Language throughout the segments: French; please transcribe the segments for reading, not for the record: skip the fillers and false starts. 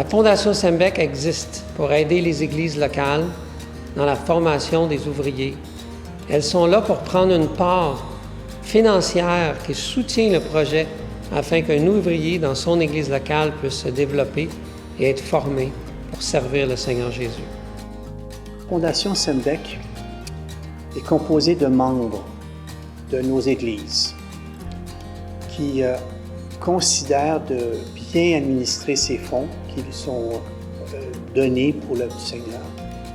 La Fondation Sembec existe pour aider les églises locales dans la formation des ouvriers. Elles sont là pour prendre une part financière qui soutient le projet afin qu'un ouvrier dans son église locale puisse se développer et être formé pour servir le Seigneur Jésus. La Fondation Sembec est composée de membres de nos églises qui considèrent de bien administrer ces fonds qui sont donnés pour l'œuvre du Seigneur,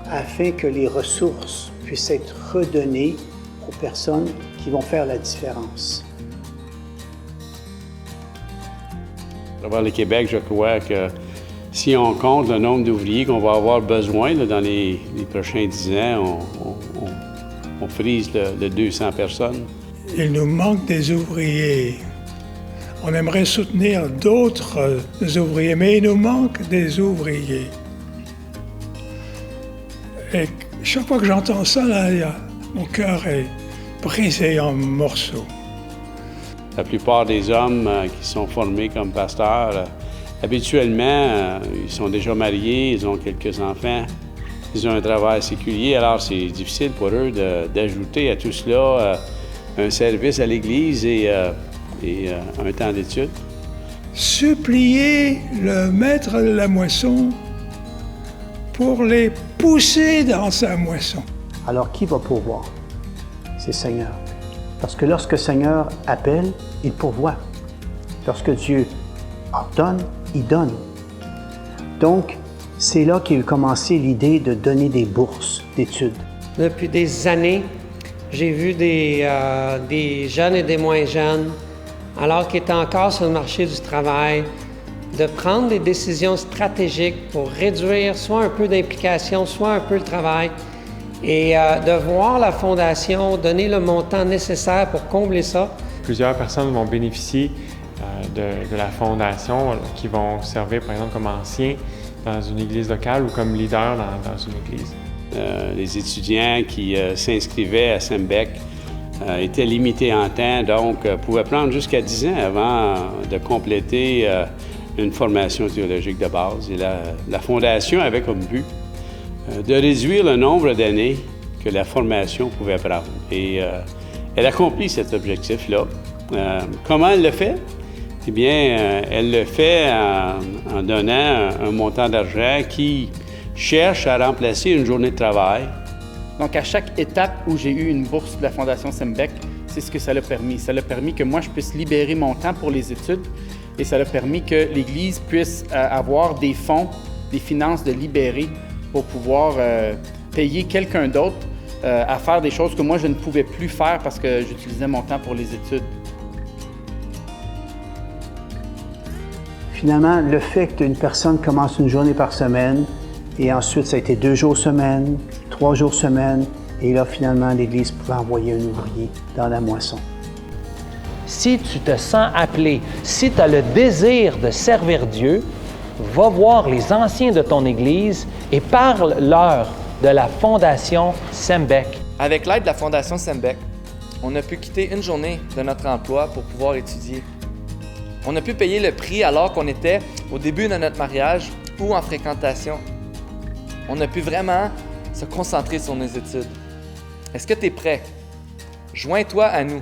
afin que les ressources puissent être redonnées aux personnes qui vont faire la différence. À travers le Québec, je crois que si on compte le nombre d'ouvriers qu'on va avoir besoin là, dans les prochains 10 ans, on frise le 200 personnes. Il nous manque des ouvriers. On aimerait soutenir d'autres ouvriers, mais il nous manque des ouvriers. Et chaque fois que j'entends ça, là, mon cœur est brisé en morceaux. La plupart des hommes qui sont formés comme pasteurs, habituellement, ils sont déjà mariés, ils ont quelques enfants, ils ont un travail séculier, alors c'est difficile pour eux d'ajouter à tout cela un service à l'Église et un temps d'études. Supplier le maître de la moisson pour les pousser dans sa moisson. Alors qui va pourvoir? C'est le Seigneur. Parce que lorsque le Seigneur appelle, il pourvoit. Lorsque Dieu ordonne, il donne. Donc, c'est là qu'est commencé l'idée de donner des bourses d'études. Depuis des années, j'ai vu des jeunes et des moins jeunes, alors qu'ils étaient encore sur le marché du travail, de prendre des décisions stratégiques pour réduire soit un peu d'implication, soit un peu le travail, et de voir la Fondation donner le montant nécessaire pour combler ça. Plusieurs personnes vont bénéficier de la Fondation qui vont servir, par exemple, comme anciens dans une église locale ou comme leader dans une église. Les étudiants qui s'inscrivaient à Sembec étaient limités en temps, donc pouvaient prendre jusqu'à 10 ans avant de compléter une formation théologique de base. Et la Fondation avait comme but de réduire le nombre d'années que la formation pouvait prendre. Et elle accomplit cet objectif-là. Comment elle le fait? Eh bien, elle le fait en donnant un montant d'argent qui cherche à remplacer une journée de travail. Donc, à chaque étape où j'ai eu une bourse de la Fondation Sembec, c'est ce que ça l'a permis. Ça l'a permis que moi, je puisse libérer mon temps pour les études et ça l'a permis que l'Église puisse avoir des fonds, des finances de libérer pour pouvoir payer quelqu'un d'autre à faire des choses que moi, je ne pouvais plus faire parce que j'utilisais mon temps pour les études. Finalement, le fait qu'une personne commence une journée par semaine, et ensuite ça a été 2 jours semaine, 3 jours semaine, et là finalement l'Église pouvait envoyer un ouvrier dans la moisson. Si tu te sens appelé, si tu as le désir de servir Dieu, va voir les anciens de ton Église et parle-leur de la Fondation Sembec. Avec l'aide de la Fondation Sembec, on a pu quitter une journée de notre emploi pour pouvoir étudier. On a pu payer le prix alors qu'on était au début de notre mariage ou en fréquentation. On a pu vraiment se concentrer sur nos études. Est-ce que tu es prêt? Joins-toi à nous.